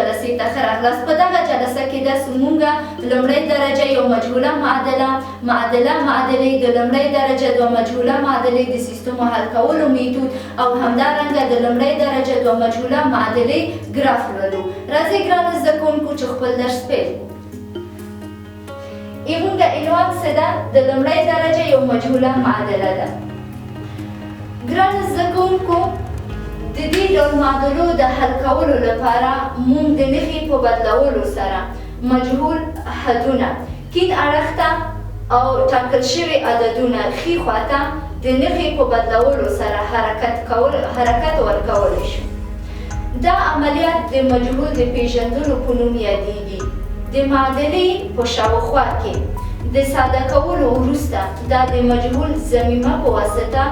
جلسې ته ښه راغلاست. په دغه جلسه کې داسې مونږ لومړۍ درجه یو مجهوله معادلې د لومړۍ درجه دوه مجهوله معادلې د سیستمو حل کولو میتود او همدارنګه د لومړۍ درجه دوه مجهوله معادلې ګراف لولو. راځئ ګرانو زده کوونکو چې خپل درس پیل ایمونږ عنوان څه ده؟ د لومړۍ درجه یو مجهوله معادله ده. ګرانو زده کوونکو د دې ډول معادلو د حل کولو لپاره موږ د نښې په بدلولو سره مجهول حدونه کیڼ اړخ ته او ټاکل شوي عددونه ښي خواته د نښې په بدلولو سره حرکت ورکولی شو. دا عملیات د مجهول د پیژندلو په نوم یادیږي. د معادلې په شاوخوا کې د ساده کولو وروسته دا د مجهول ضمیمه په واسطه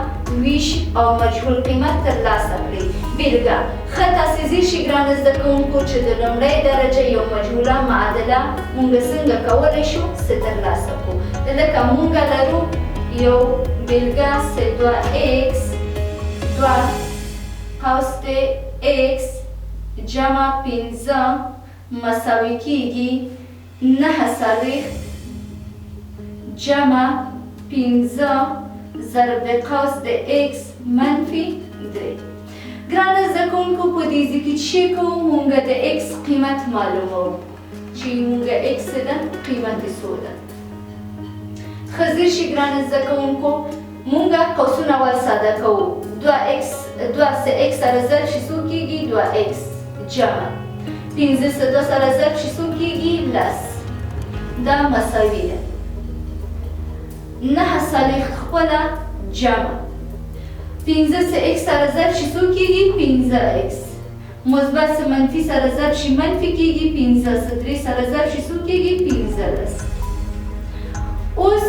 ویش او مجهول قیمت ترلاسه کړي. بیلګه ښه تاسې ځیر شئ ګرانو زده کوونکو چې د لومړۍ درجې یو مجهوله معادله موږ څنګه کولی شو څه ترلاسه کړو. لکه موږ لرو یو بیلګه چې 2x 2 قوس د x جمع 15 مساوي کیږي 9 جمع 15 ضرب د قوس د x منفي 3. ګرانو زده کوونکو په دې ځای کې چې کوو موږ د x قیمت معلوموو چې موږ x ده قیمت یې څو ده. ښه ځیر شئ ګرانو زده کوونکو موږ قوسونه اول ساده کوو. 2 سه x سره ضرب شي څو کیږي 2x جمع 15 سه 2 سره ضرب شي څو کیږي 10 دا مساوي ده 9 صالح خپله جمع 15 سه x سره ضرب شي څو کیږي 15x مثبت سه منفي سره ضرب شي منفي کیږي 15 سه 3 سره ضرب شي څو کیږي 15. اوس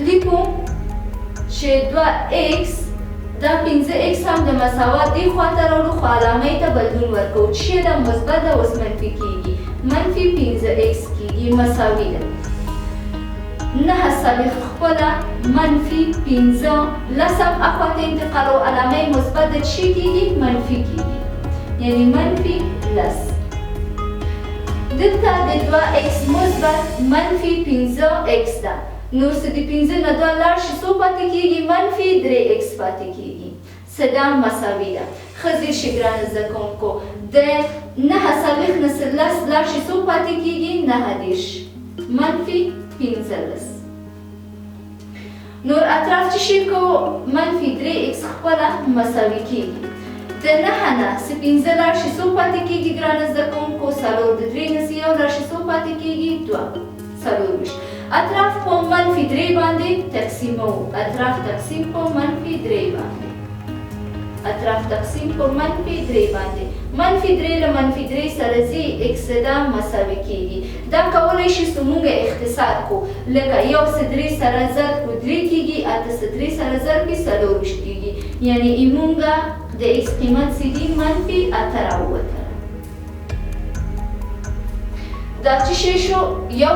لیکو چې 2x دا 15x هم د مساوات دې خواته راوړو خو علامې ته بدلون ورکوو چې دا مثبت ده اوس منفي کیږي منفي 15x کیږي مساوي ده 9 صالح خپله منفي 15 لسم اخواته انتقالو علامه مثبت ده چی کیږي منفي کیږي یعنی منفي لس. دلته د 2x مثبت منفي 15x ده نو څه د 15 نه 2 لاړ شي څو پاتې کیږي منفي 3x پاتې کیږي څه دا مساوي ده. ښه ځیر شئ ګرانو زده کوونکو د 9 صالح نه 10 لاړ شي څو پاتې کیږي 9 منفي 15. نور اطراف چې شي کوو منفي 3x خپله مساوي کیږي د 9 نه 15 لاړ شي څو پاتې کیږي ګرانو زده کوونکو 4 د 3 نه 1 لاړ شي څو پاتې کیږي 2 4. اطراف په منفي 3 باندې تقسیموو اطراف تقسیم په منفي 3 باندې اطراف تقسیم په منفي 3 باندې منفي 3 له منفي 3 سره ځي x دا مساوي کیږي. دا کولی شي چې موږ اختصار کو لکه یو سه 3 سره ضرب په 3 کیږي اته سه 3 سره ضرب کې 4 کیږي یعنی موږ د x قیمت سیدي منفي اته راووته. دا چې شی شو یو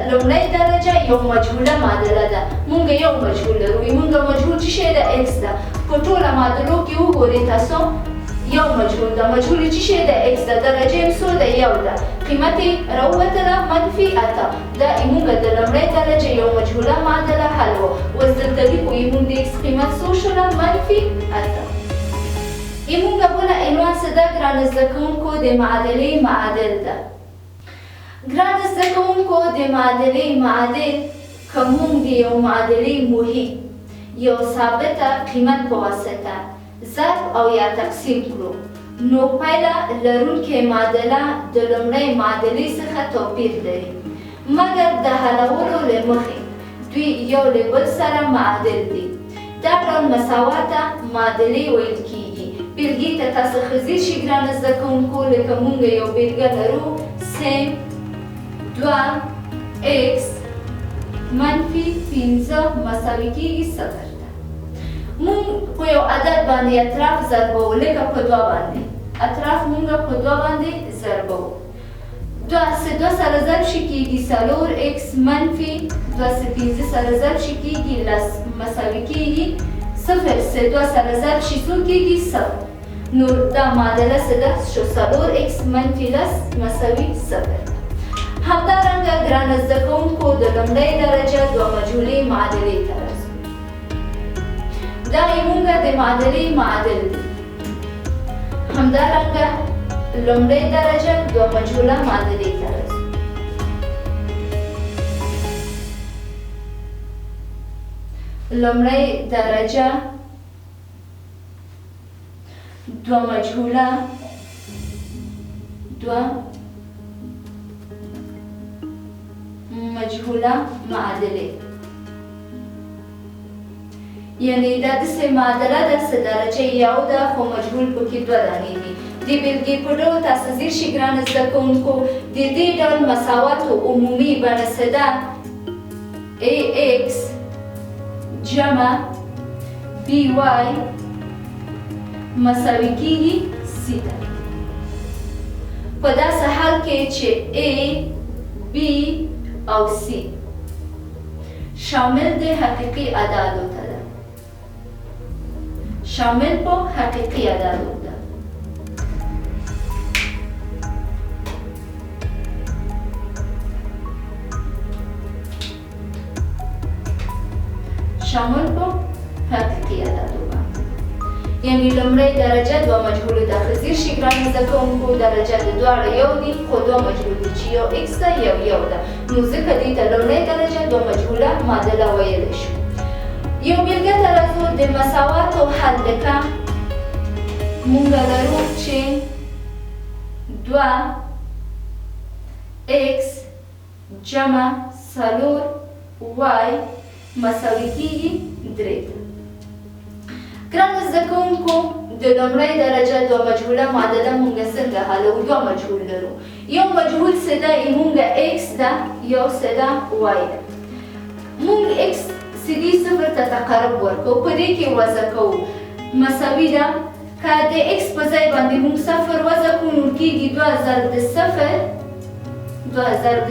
لومړۍ درجه یو مجهوله معادله ده. موږ یو مجهول لرو موږ مجهول چې شی ده x ده. په ټوله معادلو کې وګورئ تاسو یو مجهول ده مجهول چې شی ده x ده درجه یې څو ده یو ده قیمت یې راووتله منفي اته. دا موږ د لومړۍ درجه یو مجهوله معادله حل وه. اوس دلته لیکو موږ د x قیمت څو شوله منفي اته. موږ بله عنوان څه ده ګرانو زده کوونکو د معادلې معادل ده. ګرانو زده کوونکو د معادلې معادل که موږ د یو معادلې محیط یو ثابته قیمت په واسطه ضرب او یا تقسیم کړو نو پایله لرونکې معادله د لومړۍ معادلې څخه توپیر لري مګر د حلولو له مخې دوی یو له بل سره معادل دي. دا ډول مساواته معادلې ویل کیږي. بیلګې ته تاسو ښه ځیر شئ ګرانو زده کوونکو لکه موږ یو بیلګه لرو سیم 2x منفي 15 مساوي کیږي 0 ده. موږ په یو عدد باندې اطراف ضربوو لکه په 2 باندې اطراف موږ په 2 باندې ضربوو 2 سه 2 سره ضرب شي کیږي 4x منفي 2 سه 15 سره ضرب شي کیږي 10 مساوي کیږي 0 سه 2 سره ضرب شي څو کیږي 0 نو دا معادله څه ده؟ شو 4x منفي لس مساوي 0. همدارنګه ګرانه زده کوونکو د لومړۍ درجه دوه مجهولې معادلې ته راځو. دغې مونږ د معادلې معادل دي. همدارنګه لومړۍ درجه دوه مجهوله معادلې ته راځو. لومړۍ درجه دوه مجهوله معادلې، یعنی دا داسې معادله ده چې درجه یو ده خو مجهول پکې دوه دانې دي. د بېلګې په ډول تاسو ځیر شئ ګرانه زده کوونکو د دې ډول مساواتو عمومي بڼه څه ده؟ ax جمع by مساوي کېږي c ته. په داسې حال کې چې a b او c شامل د حقیقي اعدادو ته ده، شامل په حقیقي اعدادو ده. شامل په حقیقي اعدادو باندې، یعنی لومړۍ درجه دوه مجهولو ده. ښه ځیر شئ ګرانو زده کوونکو درجه د دواړه یو دي خو دوه مجهول دي چې یو x ده یو ده، نو ځکه دې ته لومړۍ درجه دوه مجهوله معادله ویلی شو. یو بېلګه ته راځو د مساواتو حل لکه مونږ لرو چې 2x جمع 4y مساوي کېږي 3 ته. ګرانو زده کوونکو د لومړۍ درجه دوه مجهوله معادله مونږ څنګه حلوو؟ دوه مجهول لرو، یو مجهول څه ده؟ مونږ x ده، یو څه ده؟ y ده. مونږ x سیدي صفر ته تقرب ورکوو، په دې کې وضع کوو مساوي ده. که د x په ځای باندې مونږ صفر وضع کړو نو کېږي 2 ضرب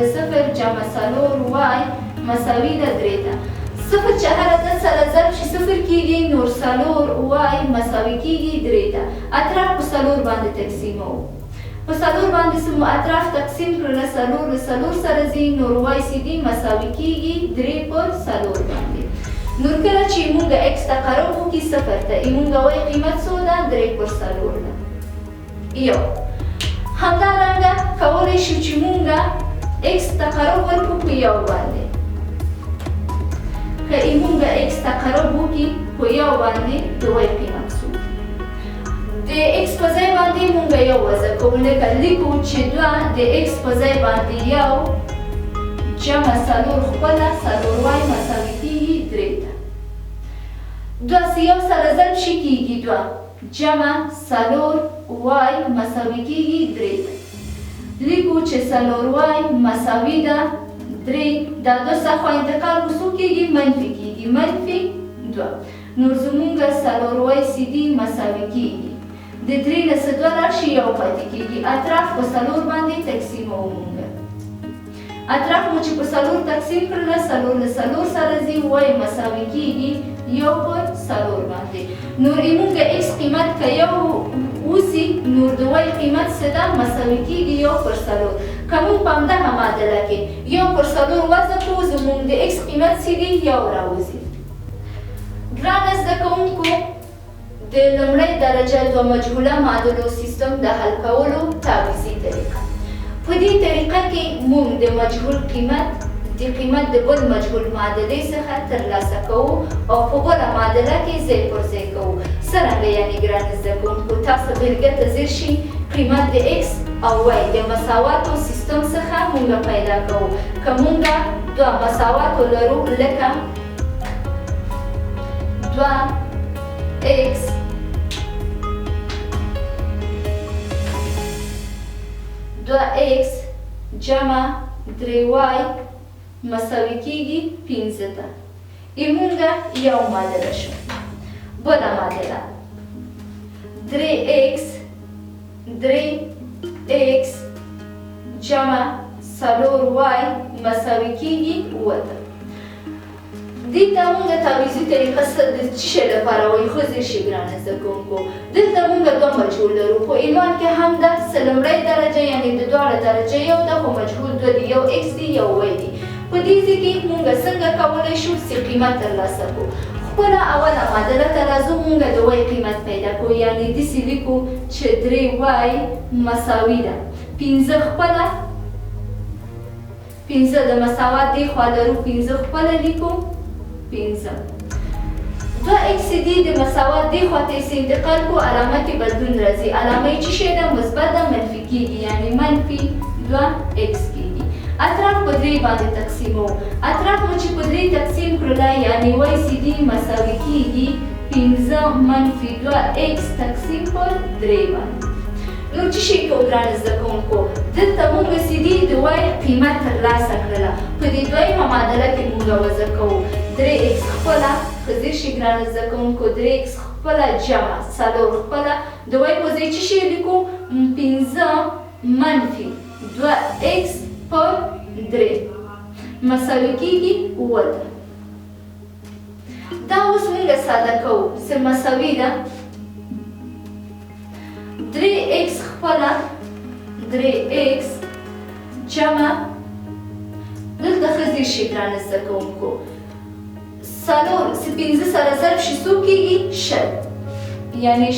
د صفر جمع 4y مساوي ده 3 ته. صفر چې هر عدد سره ضرب شي صفر کېږي، نور 4y مساوي کېږي 3 ته. اطراف په 4 باندې تقسیموو، په 4 باندې مو اطراف تقسیم کړله، 4 له 4 سره ځي، نور y سیدي مساوي کېږي 3 پر 4 باندې. نور کله چې مونږ x تقرب وکړي صفر ته، مونږ y قیمت څو ده؟ 3 پر 4 ده. یو همدارنګه کولی شو چې مونږ x تقرب ورکړو په یو باندې. که مونږ x تقرب وکړي په یو باندې د y قیمت څو؟ د x په ځای باندې مونږ یو وضع کوو، لکه لیکو چې 2 د x په ځای باندې یو جمع 4 خپله 4y مساوي کېږي 3 ته. 2 چې یو سره ضرب شي کېږي 2 جمع 4y مساوي کېږي 3 ته. لیکو چې 4y مساوي ده 3، دا 2 څخه انتقال وسو کېږي منفي کېږي، منفي 2. نور زمونږ 4y سیدي مساوي کېږي د 3 نه څه 2 راشي یو پاتې کېږي. اطراف په 4 باندې تقسیموو مونږ. اطراف مو چې په 4 تقسیم کړله، 4 له 4 سره ځي، y مساوي کېږي 1 پر 4 باندې. نور مونږ x قیمت که یو اوسي، نور د y قیمت څه ده؟ مساوي کېږي 1 پر 4. که مونږ په همدغه معادله کې 1 پر 4 وضع کړو، زمونږ د x قیمت څه دي؟ 1 راوځي. ګرانه زده کوونکو د لومړۍ درجه دوه مجهوله معادلو سیستم د حل کولو تعویضي طریقه. په دې طریقه کې مونږ د مجهول قیمت د قیمت د بل مجهول معادلې څخه ترلاسه کوو او په بله معادله کې ځای پر ځای کوو. څرنګه یعنې ګرانه زده کوونکو؟ تاسو بېلګه ته ځیر شئ، قیمت د x او y د مساواتو سیستم څخه مونږ پیدا کوو. که مونږ دوه مساواتو لرو لکه 2x جمع 3y مساوي کېږي 15 ته. مونږ یو معادله شو. بله معادله 3x جمع 4y مساوي کېږي 7 ته. دې ته موږ تعویضي طریقه د څه شي لپاره وایي خو زیر شي ګرانه زده کوونکو دلته موږ دوه مجهول لرو په عنوان کې هم ده څه لومړۍ درجه یعنې د دواړه درجه یو ده خو مجهول دوه دي یو x دی یو y دی په دې ځای کې موږ څنګه کولی شو چې قیمت ترلاسه کړو خپله اوله معادله ته راځو موږ د y قیمت پیدا کړو یعنې داسې لیکو چې 3y مساوي ده 5 خپله 5 د مساوات دې خوا لرو 5 خپله لیکو 5 2x دی د مساوات دې خوا ته یې انتقال کړو علامت بدلون راځي علامه یې څه شی ده مثبت ده منفي کېږي یعنې منفي 2x کېږي اطراف په درې باندې تقسیموو اطراف مو چې په درې تقسیم کړله یعنې y سی دی مساوي کېږي 5 منفي 2x تقسیم پر 3 باندې نو څه شی کوو ګرانه زده کوونکو دلته موږ سی دی د y قیمت ترلاسه کړله په دې دویمه معادله کې موږ وضع کوو 3x خپله ښه زیر شي ګرانه زده کوونکو 3x خپله جمع 4 خپله د y په ځای څه شی لیکو 5 منفي 2x پر 3 مساوي کېږي 7 دا اوس موږ ساده کوو چې مساوي ده 3x خپله 3x جمع دلته ښه زیر شي ګرانه زده کوونکو 4 چې 5 سره ضرب شي څو کېږي 10 یعنې 10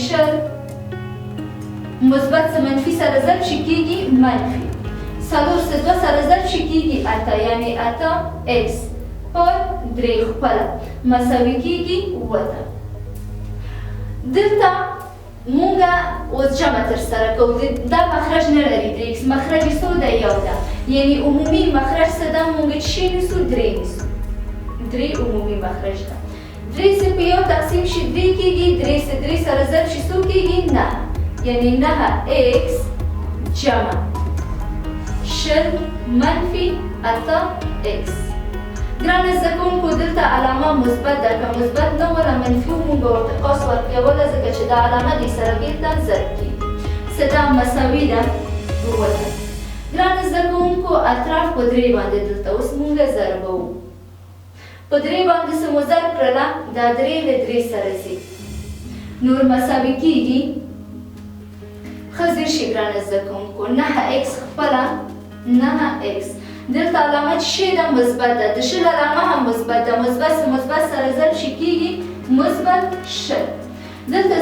مثبت څه منفي سره ضرب شي کېږي منفي 4 څه 2 سره ضرب شي کېږي 8 یعنې 8x پر 3 خپله مساوي کېږي 7 دلته موږ اوس جمع ترسره کوو دا مخرج نه لري 3x مخرج یې څو ده یو ده یعنې عمومي مخرج څه ده موږ څه شی نیسو 3 نیسو 3 عمومي مخرج ده 3 چې په یو تقسیم شي 3 کېږي 3 چې 3 سره ضرب شي څو کېږي 9 یعنې 9x جمع 10 منفي 8x ګرانه زده کوونکو دلته علامه مثبت ده که مثبت نه وله منفي و موږ به ورته قوس ورکوله ځکه چې دا علامه دې سره بېرته ضرب کېږي څه دا مساوي ده 7 ګرانه زده کوونکو اطراف په 3 باندې دلته اوس موږ ضربوو په 3 باندې څه مو ضرب کړله دا 3 له 3 سره ځي نور مساوي کېږي ښه زیر شي ګرانه زده کوونکو 9x خپله 9x دلته علامه څه شی ده مثبت ده د شل علامه هم مثبت ده مثبت سره ضرب شي کېږي مثبت شل دلته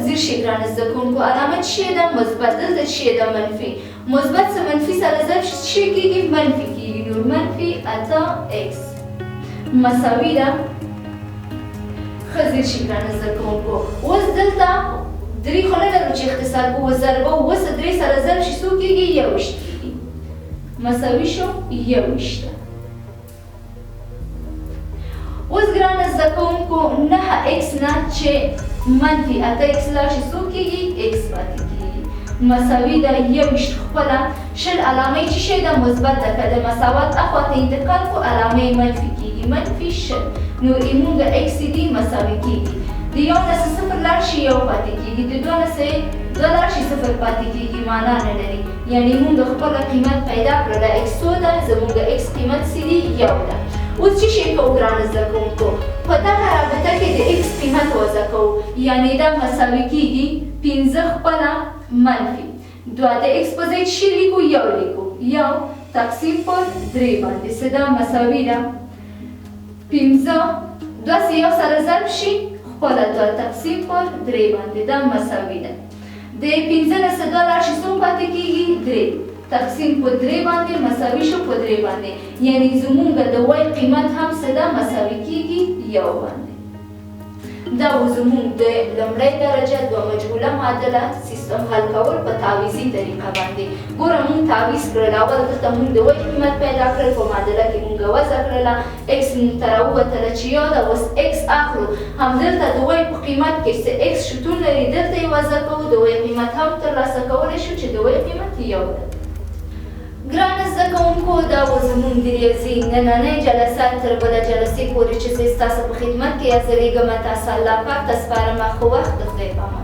زیر شي ګرانه زده کوونکو علامه څه شی ده مثبت دلته څه شی ده منفي مثبت څه منفي سره ضرب شي څه شی کېږي منفي کېږي نور منفي 8x مساوي ده ښه زیر شي ګرانه زده کوونکو اوس دلته 3 خو نه لرو چې اختصار کوو ضربه اوس 3 سره ضرب شي څو کېږي 21 مساوي شو 21 اوس ګرانه زده کوونکو 9x نه چې منفي 8x لاړ شي څو کېږي x پاتې کېږي مساوي ده 21 خپله شل علامه یې څه شی ده مثبت ده که د مساوات اخوا ته انتقال کړو علامه یې منفي کېږي منفي شل نو زموږ x دی مساوي کېږي د یو نه څه صفر لاړ شي یو پاتې کېږي د دوه نه څه دوه لاړ شي صفر پاتې کېږي معنا نه لري یعنې موږ خپله قیمت پیدا کړله x څو ده زموږ x قیمت څه دی یو ده اوس څه شی کوو ګرانه زده کوونکو په دغه رابطه کې د x قیمت وضع کوو یعنې دا مساوي کېږي 5 خپله منفي 2 د x په ځای څه شی لیکو یو لیکو یو تقسیم پر 3 باندې څه ده مساوي ده 15 2 چې یو سره ضرب شي خپله 2 تقسیم پر 3 باندې دا مساوي ده د 15 نه څه 2 لاړ شي څوم پاتې کېږي 3 تقسیم په 3 باندې مساوي شو په 3 باندې یعنې زموږ د y قیمت هم څه ده مساوي کېږي 1 باندې دا و زموږ د لومړۍ درجه دوه مجهوله معادله سیستم حل کول په تعویضي طریقه باندې ګوره موږ تعویض کړل اول دلته موږ د y قیمت پیدا کړل په معادله کې موږ وضع کړله x موږ ته راووتله چې یو ده اوس x اخلو همدلته د y په قیمت کې چې x شتون لري دلته یې وضع کوو د y قیمت هم ترلاسه کولی شو چې د y قیمت یو ده ګرانه زده کوونکو دا و زموږ د ریاضي نننۍ جلسه تر بله جلسې پورې چې زه ستاسو په خدمت کې حاضرېږم تاسو الله پاک ته سپارم ښه وخت د خدای په امان